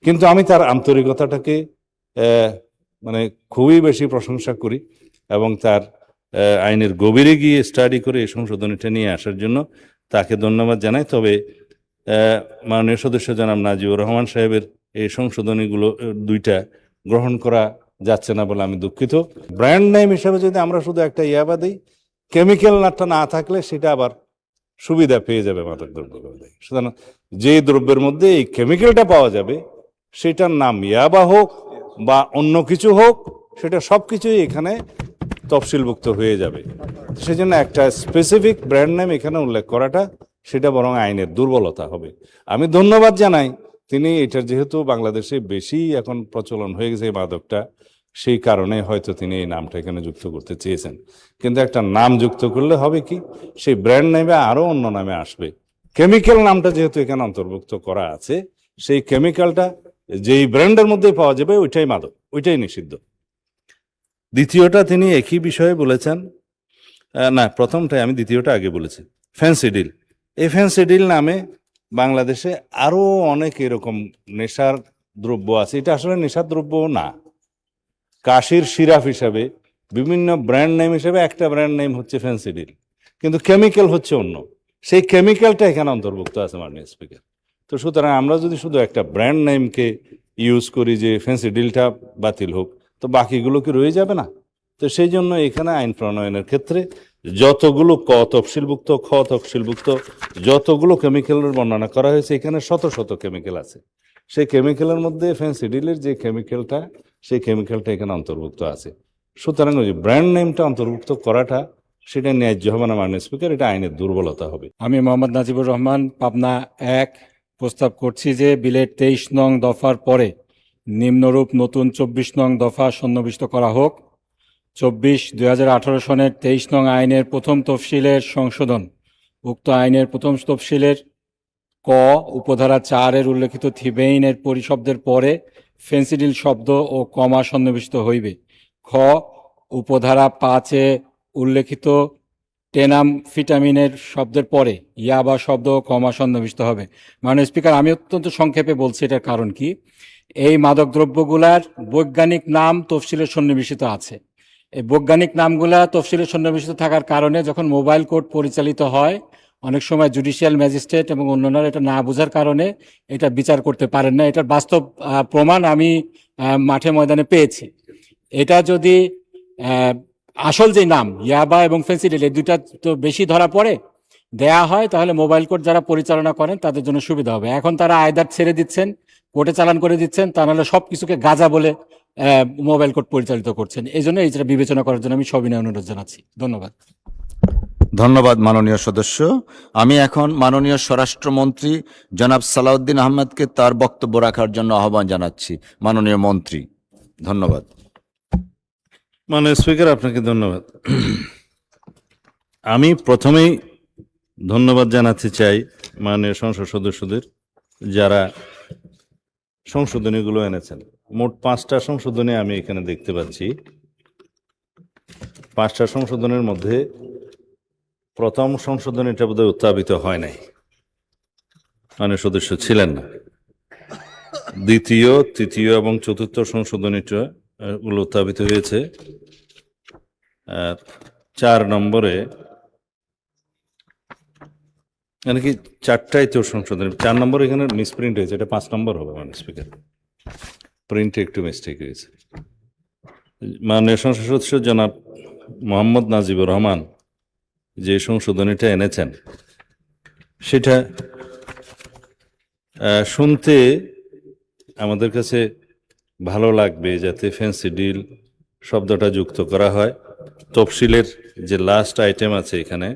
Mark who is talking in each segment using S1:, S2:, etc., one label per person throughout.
S1: কিন্তু আমি তার আন্তরিকতাটাকে মানে খুবই বেশি প্রশংসা করি এবং তার আইনের গভীরে গিয়ে স্টাডি করে এই সংশোধনীটা নিয়ে আসার জন্য তাকে ধন্যবাদ জানাই। তবে মাননীয় সদস্য জনাব নাজিবুর রহমান সাহেবের এই সংশোধনীগুলো দুইটা গ্রহণ করা যাচ্ছে না বলে আমি দুঃখিত। ব্র্যান্ড নেম হিসেবে যদি আমরা শুধু একটা ইয়াবা দিই, কেমিক্যাল নাটটা না থাকলে সেটা আবার সুবিধা পেয়ে যাবে মাদক দ্রব্য। সুতরাং যে দ্রব্যের মধ্যে এই কেমিক্যালটা পাওয়া যাবে সেটার নাম ইয়াবা হোক বা অন্য কিছু হোক, সেটা সব কিছুই এখানে তফসিলভুক্ত হয়ে যাবে। সেজন্য একটা স্পেসিফিক ব্র্যান্ড নেম এখানে উল্লেখ করাটা সেটা বরং আইনের দুর্বলতা হবে। আমি ধন্যবাদ জানাই তিনি এটার, যেহেতু বাংলাদেশে বেশি এখন প্রচলন হয়ে গেছে এই মাদকটা, সেই কারণে হয়তো তিনি এই নামটা এখানে যুক্ত করতে চেয়েছেন। কিন্তু একটা নাম যুক্ত করলে হবে কি, সেই ব্র্যান্ড নেমে আরো অন্য নামে আসবে। কেমিক্যাল নামটা যেহেতু এখানে অন্তর্ভুক্ত করা আছে, সেই কেমিক্যালটা যেই ব্র্যান্ডের মধ্যে পাওয়া যাবে ওইটাই মাদক, ওইটাই নিষিদ্ধ। দ্বিতীয়টা তিনি একই বিষয়ে বলেছেন, না প্রথমটাই আমি দ্বিতীয়টা আগে বলেছি, ফ্যান্সি ডিল। এই ফ্যান্সি ডিল নামে বাংলাদেশে আরো অনেক এরকম নেশার দ্রব্য আছে। এটা আসলে নেশার দ্রব্য না, কাশির সিরাপ হিসাবে বিভিন্ন ব্র্যান্ড নেম হিসেবে একটা ব্র্যান্ড নেম হচ্ছে ফ্যান্সি ডিল, কিন্তু কেমিক্যাল হচ্ছে অন্য। সেই কেমিক্যালটা এখানে অন্তর্ভুক্ত আছে মাননীয় স্পিকার। তো সুতরাং আমরা যদি শুধু একটা ব্র্যান্ড নেমকে ইউজ করি যে ফ্যান্সি ডিলটা বাতিল হোক, তো বাকিগুলো কি রয়ে যাবে না? তো সেই জন্য এখানে আইন প্রণয়নের ক্ষেত্রে যতগুলো ক তফসিলভুক্ত, খ তফসিলভুক্ত যতগুলো কেমিক্যালের বর্ণনা করা হয়েছে, এখানে শত শত কেমিক্যাল আছে। সেই কেমিক্যালের মধ্যে ফ্যান্সি ডিলের যে কেমিক্যালটা, সেই কেমিক্যালটা এখানে অন্তর্ভুক্ত আছে। সুতরাং ওই ব্র্যান্ড নেমটা অন্তর্ভুক্ত করাটা সেটা ন্যায্য হবে না মাননীয় স্পিকার, এটা আইনের দুর্বলতা হবে।
S2: আমি মোহাম্মদ নাজিবুর রহমান, পাবনা ১ প্রস্তাব করছি যে বিলের ২৩ নং দফার পরে নিম্নরূপ নতুন ২৪ নং দফা সন্নিবিষ্ট করা হোক। ২৪/২০১৮ সনের ২৩ নং আইনের প্রথম তফসিলের সংশোধন। উক্ত আইনের প্রথম তফসিলের ক উপধারা ৪-এর উল্লেখিত থিবেইনের পরিশব্দের পরে ফেন্সিডিল শব্দ ও কমা সন্নিবিষ্ট হইবে। খ উপধারা ৫-এ উল্লেখিত টেনামফিটামিনের শব্দের পরে ইয়াবা শব্দ ও কমা সন্নিবিষ্ট হবে। মাননীয় স্পিকার, আমি অত্যন্ত সংক্ষেপে বলছি এটার কারণ কি। এই মাদক দ্রব্যগুলার বৈজ্ঞানিক নাম তফসিলে সন্নিবেশিত আছে। এই বৈজ্ঞানিক নামগুলা তফসিলে সন্নিবেশিত থাকার কারণে যখন মোবাইল কোর্ট পরিচালিত হয়, অনেক সময় জুডিশিয়াল ম্যাজিস্ট্রেট এবং অন্যান্যরা এটা না বোঝার কারণে এটা বিচার করতে পারেন না। এটার বাস্তব প্রমাণ আমি মাঠে ময়দানে পেয়েছি। এটা যদি আসল যে নাম ইয়াবা এবং ফেন্সিডিল, এই দুইটা তো বেশি ধরা পড়ে দেয়া হয়, তাহলে মোবাইল কোর্ট যারা পরিচালনা করেন তাদের জন্য সুবিধা হবে। এখন তারা আয়দার ছেড়ে দিচ্ছেন, কোর্টে চালান করে দিচ্ছেন, তা নাহলে সবকিছুকে গাঁজা বলে মোবাইল কোর্ট পরিচালিত করছেন। এই জন্য এইটা বিবেচনা করার জন্য আমি সবিনয় অনুরোধ জানাচ্ছি। ধন্যবাদ।
S3: ধন্যবাদ মাননীয় সদস্য। আমি এখন মাননীয় স্বরাষ্ট্রমন্ত্রী জনাব সালাউদ্দিন আহমেদকে তার বক্তব্য রাখার জন্য আহ্বান জানাচ্ছি। মাননীয় মন্ত্রী, ধন্যবাদ।
S1: মাননীয় স্পিকার, আপনাকে ধন্যবাদ। আমি প্রথমেই ধন্যবাদ জানাতে চাই মাননীয় সংসদ সদস্যদের যারা সংশোধনীগুলো এনেছেন। মোট 5টা সংশোধনী আমি এখানে দেখতে পাচ্ছি। 5টা সংশোধনের মধ্যে প্রথম সংশোধনীটা বোধহয় উত্থাপিত হয় নাই, মাননীয় সদস্য ছিলেন না। দ্বিতীয়, তৃতীয় এবং চতুর্থ সংশোধনীটা গুলো উত্থাপিত হয়েছে। 4 নম্বরে মানে কি 4টাই তো সংশোধনী, 4 নম্বর এখানে মিসপ্রিন্ট হয়েছে, এটা 5 নম্বর হবে মাননীয় স্পিকার, প্রিন্টে একটু মিস্টেক হয়েছে। মাননীয় সংসদ সদস্য জনাব মোহাম্মদ নাজিবুর রহমান যে সংশোধনীটা এনেছেন সেটা শুনতে আমাদের কাছে ভালো লাগবে, যাতে ফ্যান্সি ডিল শব্দটা যুক্ত করা হয়। তফসিলের যে লাস্ট আইটেম আছে এখানে,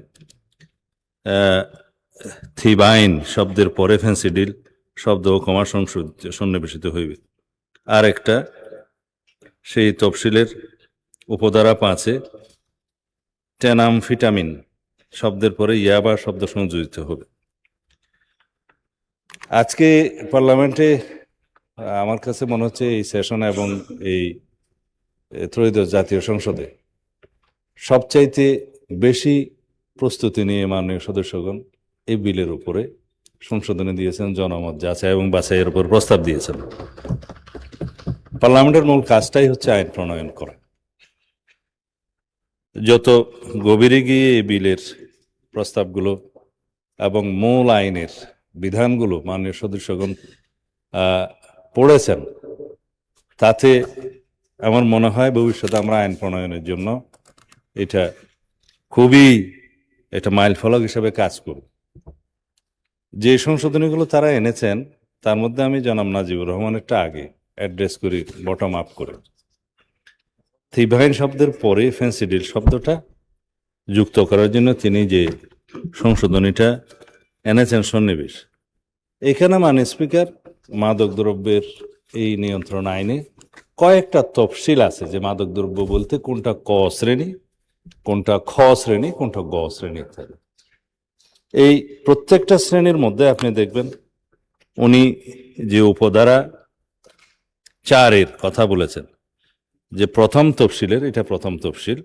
S1: থিবাইন শব্দের পরে ফ্যান্সি ডিল শব্দ ও কমা সন্নিবেশিত হইবে। আর একটা সেই তফসিলের উপধারা 5-এ টেনামফিটামিন শব্দের পরে ইয়াবা শব্দ সংযোজিত হবে। আজকে পার্লামেন্টে আমার কাছে মনে হচ্ছে এই সেশন এবং এই ত্রয়োদশ জাতীয় সংসদে সবচাইতে বেশি প্রস্তুতি নিয়ে মাননীয় সদস্যগণ এই বিলের উপরে সংশোধনী দিয়েছেন, জনমত যাচাই এবং বাছাইয়ের উপর প্রস্তাব দিয়েছেন। পার্লামেন্টের মূল কাজটাই হচ্ছে আইন প্রণয়ন করা। যত গভীরে গিয়ে এই বিলের প্রস্তাবগুলো এবং মূল আইনের বিধানগুলো মাননীয় সদস্যগণ পড়েছেন, তাতে আমার মনে হয় ভবিষ্যতে আমরা আইন প্রণয়নের জন্য এটা খুবই একটা মাইল ফলক হিসেবে কাজ করব। যে সংশোধনীগুলো তারা এনেছেন তার মধ্যে আমি জনাব নাজিবুর রহমানেরটা আগে অ্যাড্রেস করি বটম আপ করে। থিভাইন শব্দের পরে ফেন্সিডিল শব্দটা যুক্ত করার জন্য তিনি যে সংশোধনীটা এনেছেন সন্নিবেশ, এখানে মাননীয় স্পিকার মাদক দ্রব্যের এই নিয়ন্ত্রণ আইনে কয়েকটা তফসিল আছে যে মাদক দ্রব্য বলতে কোনটা ক শ্রেণী, কোনটা খ শ্রেণী, কোনটা গ শ্রেণী ইত্যাদি। এই প্রত্যেকটা শ্রেণীর মধ্যে আপনি দেখবেন উনি যে উপধারা 4-এর কথা বলেছেন, যে প্রথম তফসিলের, এটা প্রথম তফসিল,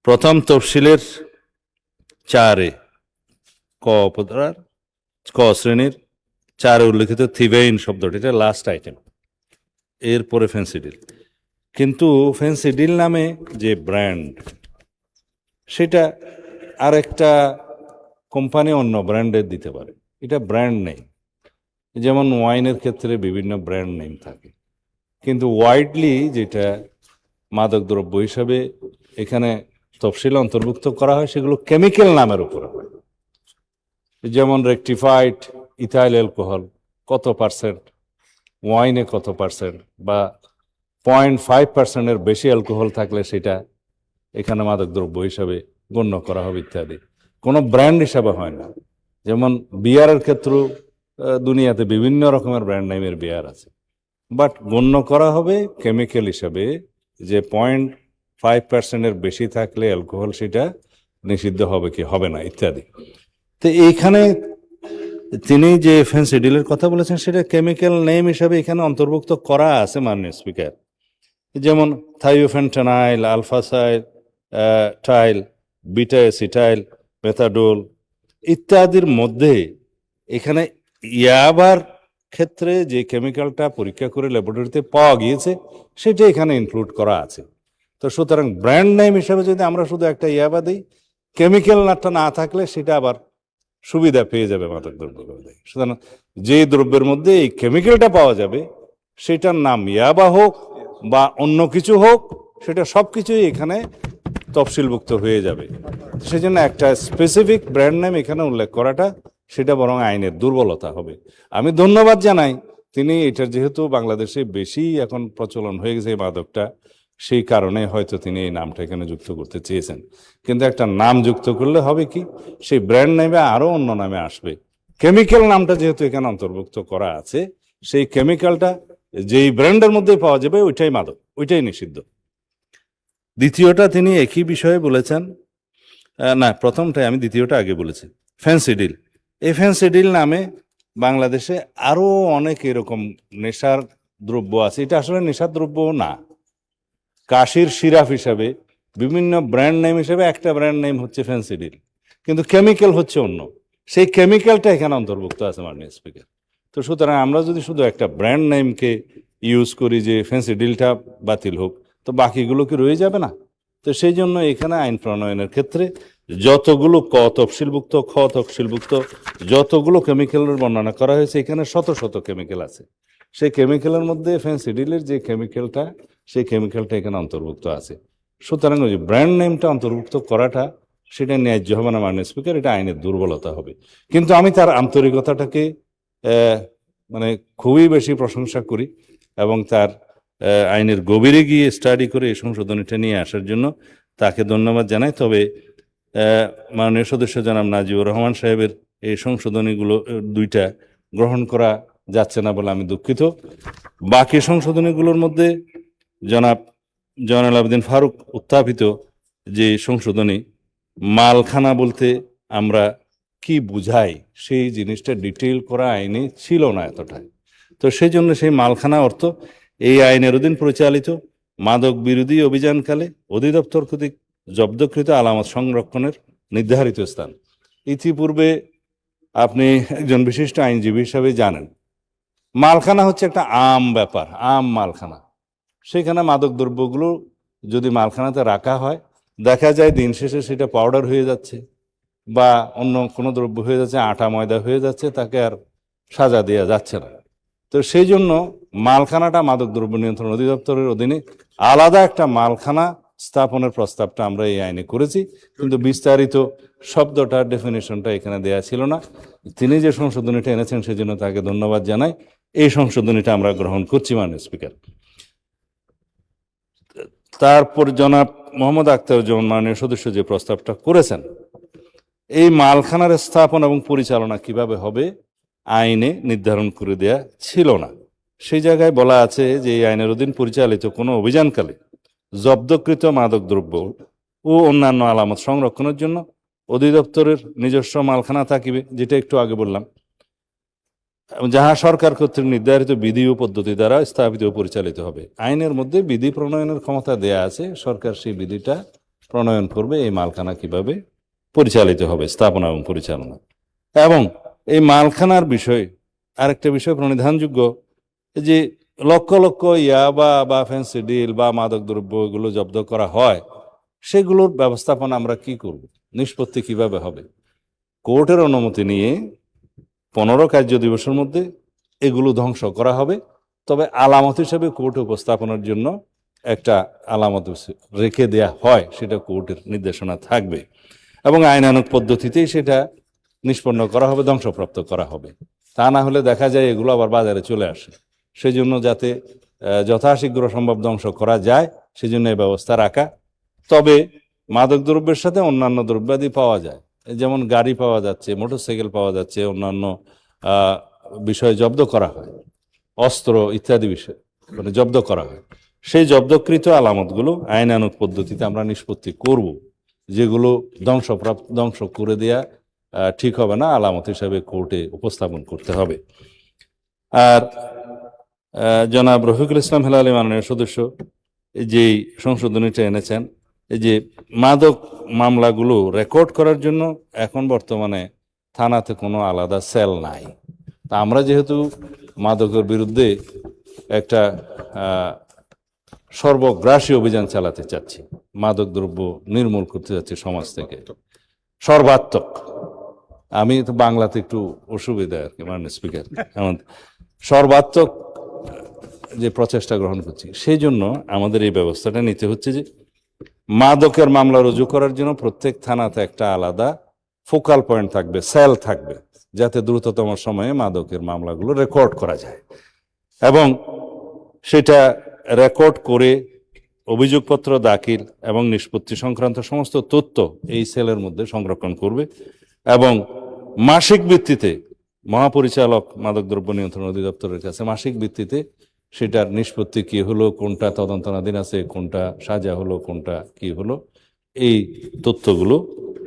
S1: প্রথম তফসিলের 4-এ ক উপধারার ক শ্রেণীর 4-এ উল্লেখিত থিভেইন শব্দটি, এটা লাস্ট আইটেম, এরপরে ফেন্সিডিল। কিন্তু ফেন্সিডিল নামে যে ব্র্যান্ড, সেটা আরেকটা কোম্পানি অন্য ব্র্যান্ডের দিতে পারে, এটা ব্র্যান্ড নেই। যেমন ওয়াইনের ক্ষেত্রে বিভিন্ন ব্র্যান্ড নেম থাকে, কিন্তু ওয়াইডলি যেটা মাদকদ্রব্য হিসাবে এখানে তফসিলে অন্তর্ভুক্ত করা হয় সেগুলো কেমিক্যাল নামের উপরে হয়। যেমন রেকটিফাইড ইথাইল অ্যালকোহল কত পার্সেন্ট, ওয়াইনে কত পার্সেন্ট, বা 0.5%-এর বেশি অ্যালকোহল থাকলে সেটা এখানে মাদকদ্রব্য হিসাবে গণ্য করা হবে ইত্যাদি। কোনো ব্র্যান্ড হিসাবে হয় না। যেমন বিয়ারের ক্ষেত্রেও দুনিয়াতে বিভিন্ন রকমের ব্র্যান্ড নেমের বিয়ার আছে, বাট গণ্য করা হবে কেমিক্যাল হিসাবে, যে 0.5%-এর বেশি থাকলে অ্যালকোহল সেটা নিষিদ্ধ হবে কি হবে না ইত্যাদি। তো এইখানে তিনি যে ফেন্সিডিলের কথা বলেছেন সেটা কেমিক্যাল নেম হিসাবে এখানে অন্তর্ভুক্ত করা আছে মাননীয় স্পিকার। যেমন থাইওফেন্টানাইল, আলফাসাইল টাইল, বিটা অ্যাসিটাইল, মেথাডোল ইত্যাদির মধ্যে এখানে ইয়াবার ক্ষেত্রে যে কেমিক্যালটা পরীক্ষা করে ল্যাবরেটরিতে পাওয়া গিয়েছে সেটা এখানে ইনক্লুড করা আছে। তো সুতরাং ব্র্যান্ড নেম হিসাবে যদি আমরা শুধু একটা ইয়াবা দিই, কেমিক্যাল নাটটা না থাকলে সেটা আবার সুবিধা পেয়ে যাবে মাদক দ্রব্য। সুতরাং যে দ্রব্যের মধ্যে এই কেমিক্যালটা পাওয়া যাবে সেটার নাম ইয়াবা হোক বা অন্য কিছু হোক, সেটা সব কিছুই এখানে তফসিলভুক্ত হয়ে যাবে। সেজন্য একটা স্পেসিফিক ব্র্যান্ড নেম এখানে উল্লেখ করাটা সেটা বরং আইনের দুর্বলতা হবে। আমি ধন্যবাদ জানাই তিনি এটার, যেহেতু বাংলাদেশে বেশি এখন প্রচলন হয়ে গেছে এই মাদকটা, সেই কারণে হয়তো তিনি এই নামটা এখানে যুক্ত করতে চেয়েছেন। কিন্তু একটা নাম যুক্ত করলে হবে কি, সেই ব্র্যান্ড নেমে আরো অন্য নামে আসবে। কেমিক্যাল নামটা যেহেতু এখানে অন্তর্ভুক্ত করা আছে, সেই কেমিক্যালটা যেই ব্র্যান্ডের মধ্যে পাওয়া যাবে ওইটাই মাদক, ওইটাই নিষিদ্ধ। দ্বিতীয়টা তিনি একই বিষয়ে বলেছেন, না প্রথমটাই আমি, দ্বিতীয়টা আগে বলেছি। ফেন্সিডিল, এই ফেন্সিডিল নামে বাংলাদেশে আরো অনেক এরকম নেশার দ্রব্য আছে। এটা আসলে নেশার দ্রব্য না, কাশির সিরাপ হিসাবে বিভিন্ন ব্র্যান্ড নেম হিসেবে একটা ব্র্যান্ড নেম হচ্ছে ফেন্সিডিল, কিন্তু কেমিক্যাল হচ্ছে অন্য। সেই কেমিক্যালটা এখানে অন্তর্ভুক্ত আছে মাননীয় স্পিকার। তো সুতরাং আমরা যদি শুধু একটা ব্র্যান্ড নেমকে ইউজ করি যে ফেন্সিডিলটা বাতিল হোক, তো বাকিগুলো কি রয়ে যাবে না? তো সেই জন্য এখানে আইন প্রণয়নের ক্ষেত্রে যতগুলো ক তফসিলভুক্ত, খ তফসিলভুক্ত যতগুলো কেমিক্যালের বর্ণনা করা হয়েছে, এখানে শত শত কেমিক্যাল আছে। সেই কেমিক্যালের মধ্যে ফেন্সিডিলের যে কেমিক্যালটা, সেই কেমিক্যালটা এখানে অন্তর্ভুক্ত আছে। সুতরাং ওই যে ব্র্যান্ড নেমটা অন্তর্ভুক্ত করাটা সেটা ন্যায্য হবে না মাননীয় স্পিকার, এটা আইনের দুর্বলতা হবে। কিন্তু আমি তার আন্তরিকতাটাকে মানে খুবই বেশি প্রশংসা করি এবং তার আইনের গভীরে গিয়ে স্টাডি করে এই সংশোধনীটা নিয়ে আসার জন্য তাকে ধন্যবাদ জানাই। তবে মাননীয় সদস্য জনাব নাজিবুর রহমান সাহেবের এই সংশোধনীগুলো দুইটা গ্রহণ করা যাচ্ছে না বলে আমি দুঃখিত। বাকি সংশোধনীগুলোর মধ্যে জনাব জয়নাল আবেদিন ফারুক উত্থাপিত যে সংশোধনী, মালখানা বলতে আমরা কি বুঝাই সেই জিনিসটা ডিটেইল করা আইনে ছিল না এতটাই। তো সেই জন্য সেই মালখানা অর্থ এই আইনের অধীন পরিচালিত মাদক বিরোধী অভিযানকালে অধিদপ্তর কর্তৃক জব্দকৃত আলামত সংরক্ষণের নির্ধারিত স্থান। ইতিপূর্বে আপনি একজন বিশিষ্ট আইনজীবী হিসাবে জানেন, মালখানা হচ্ছে একটা আম ব্যাপার, আম মালখানা। সেখানে মাদক দ্রব্যগুলো যদি মালখানাতে রাখা হয়, দেখা যায় দিন শেষে সেটা পাউডার হয়ে যাচ্ছে বা অন্য কোনো দ্রব্য হয়ে যাচ্ছে, আটা ময়দা হয়ে যাচ্ছে, তাকে আর সাজা দেওয়া যাচ্ছে না। তো সেই জন্য মালখানাটা মাদক দ্রব্য নিয়ন্ত্রণ অধিদপ্তরের অধীনে আলাদা একটা মালখানা স্থাপনের প্রস্তাবটা আমরা এই আইনে করেছি, কিন্তু বিস্তারিত শব্দটা ডেফিনেশনটা এখানে দেয়া ছিল না। তিনি যে সংশোধনীটা এনেছেন সেজন্য তাকে ধন্যবাদ জানাই। এই সংশোধনীটা আমরা গ্রহণ করছি মাননীয় স্পিকার। তারপর জনাব মোহাম্মদ আখতারুজ্জামান মাননীয় সদস্য যে প্রস্তাবটা করেছেন, এই মালখানার স্থাপন এবং পরিচালনা কিভাবে হবে আইনে নির্ধারণ করে দেয়া ছিল না। সেই জায়গায় বলা আছে যে এই আইনের অধীন পরিচালিত কোনো অভিযানকালে জব্দকৃত মাদক দ্রব্য ও অন্যান্য আলামত সংরক্ষণের জন্য অধিদপ্তরের নিজস্ব মালখানা থাকিবে, যেটা একটু আগে বললাম, যাহা সরকার কর্তৃক নির্ধারিত বিধি ও পদ্ধতি দ্বারা স্থাপিত ও পরিচালিত হবে। আইনের মধ্যে বিধি প্রণয়নের ক্ষমতা দেয়া আছে, সরকার সেই বিধিটা প্রণয়ন করবে এই মালখানা কিভাবে পরিচালিত হবে, স্থাপনা এবং পরিচালনা। এবং এই মালখানার বিষয় আরেকটা বিষয় প্রণিধানযোগ্য, যে লক্ষ লক্ষ ইয়াবা বা ফ্যান্সি ডিল বা মাদক দ্রব্য এগুলো জব্দ করা হয়, সেগুলোর ব্যবস্থাপনা আমরা কি করব, নিষ্পত্তি কিভাবে হবে? কোর্টের অনুমতি নিয়ে 15 কার্য দিবসের মধ্যে এগুলো ধ্বংস করা হবে। তবে আলামত হিসেবে কোর্টে উপস্থাপনের জন্য একটা আলামত রেখে দেয়া হয়, সেটা কোর্টের নির্দেশনা থাকবে এবং আইনানুগ পদ্ধতিতেই সেটা নিষ্পন্ন করা হবে, ধ্বংসপ্রাপ্ত করা হবে। তা না হলে দেখা যায় এগুলো আবার বাজারে চলে আসে। সেই জন্য যাতে যথাশীঘ্র সম্ভব ধ্বংস করা যায়, সেজন্য এই ব্যবস্থা রাখা। তবে মাদক দ্রব্যের সাথে অন্যান্য দ্রব্যাদি পাওয়া যায়, যেমন গাড়ি পাওয়া যাচ্ছে, মোটরসাইকেল পাওয়া যাচ্ছে, অন্যান্য বিষয় জব্দ করা হয়, অস্ত্র ইত্যাদি বিষয় মানে জব্দ করা হয়। সেই জব্দকৃত আলামতগুলো আইনানুগ পদ্ধতিতে আমরা নিষ্পত্তি করব, যেগুলো ধ্বংস করে দেয়া ঠিক হবে না, আলামত হিসাবে কোর্টে উপস্থাপন করতে হবে। আর জনাব রফিকুল ইসলাম হেলালি মাননীয় সদস্য যেই সংশোধনীটা এনেছেন, এই যে মাদক মামলাগুলো রেকর্ড করার জন্য এখন বর্তমানে থানাতে কোনো আলাদা সেল নাই। তা আমরা যেহেতু মাদকের বিরুদ্ধে একটা সর্বগ্রাসী অভিযান চালাতে চাচ্ছি, মাদক দ্রব্য নির্মূল করতে যাচ্ছি সমাজ থেকে, সর্বাত্মক, আমি তো বাংলাতে একটু অসুবিধা আর কি মাননীয় স্পিকার, আমাদের সর্বাত্মক যে প্রচেষ্টা গ্রহণ করছি, সেই জন্য আমাদের এই ব্যবস্থাটা নিতে হচ্ছে যে মাদকের মামলা রুজু করার জন্য প্রত্যেক থানাতে একটা আলাদা ফোকাল পয়েন্ট থাকবে, সেল থাকবে, যাতে দ্রুততম সময়ে মাদকের মামলাগুলো রেকর্ড করা যায় এবং সেটা রেকর্ড করে অভিযোগপত্র দাখিল এবং নিষ্পত্তি সংক্রান্ত সমস্ত তথ্য এই সেলের মধ্যে সংরক্ষণ করবে এবং মাসিক ভিত্তিতে মহাপরিচালক মাদকদ্রব্য নিয়ন্ত্রণ অধিদপ্তরের কাছে মাসিক ভিত্তিতে সেটার নিষ্পত্তি কি হলো, কোনটা তদন্তনাধীন আছে, কোনটা সাজা হলো, কোনটা কি হলো, এই তথ্যগুলো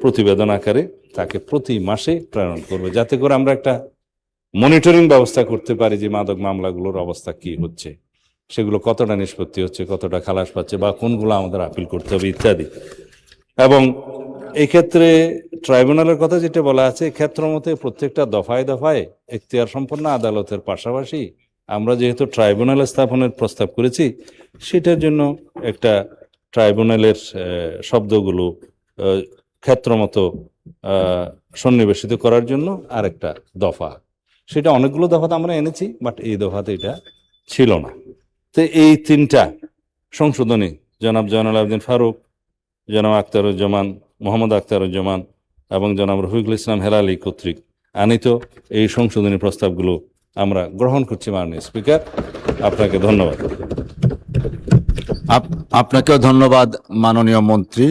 S1: প্রতিবেদন আকারে তাকে প্রতি মাসে প্রেরণ করবে, যাতে করে আমরা একটা মনিটরিং ব্যবস্থা করতে পারি যে মাদক মামলাগুলোর অবস্থা কি হচ্ছে, সেগুলো কতটা নিষ্পত্তি হচ্ছে, কতটা খালাস পাচ্ছে বা কোনগুলো আমাদের আপিল করতে হবে ইত্যাদি। এবং এই ক্ষেত্রে ট্রাইব্যুনালের কথা যেটা বলা আছে, ক্ষেত্র মতে প্রত্যেকটা দফায় দফায় এখতিয়ার সম্পন্ন আদালতের পাশাপাশি আমরা যেহেতু ট্রাইব্যুনাল স্থাপনের প্রস্তাব করেছি, সেটার জন্য একটা ট্রাইব্যুনালের শব্দগুলো ক্ষেত্র মতো সন্নিবেশিত করার জন্য আরেকটা দফা, সেটা অনেকগুলো দফাতে আমরা এনেছি, বাট এই দফাতে এটা ছিল না। তো এই তিনটা সংশোধনী জনাব জয়নুল আবেদিন ফারুক, জনাব আখতারুজ্জামান, মোহাম্মদ আখতারুজ্জামান এবং জনাব রফিকুল ইসলাম হেলালি কর্তৃক আনিত এই সংশোধনী প্রস্তাবগুলো আমরা গ্রহণ করছি মাননীয় স্পিকার। আপনাকে ধন্যবাদ।
S3: আপনাকেও ধন্যবাদ মাননীয় মন্ত্রী।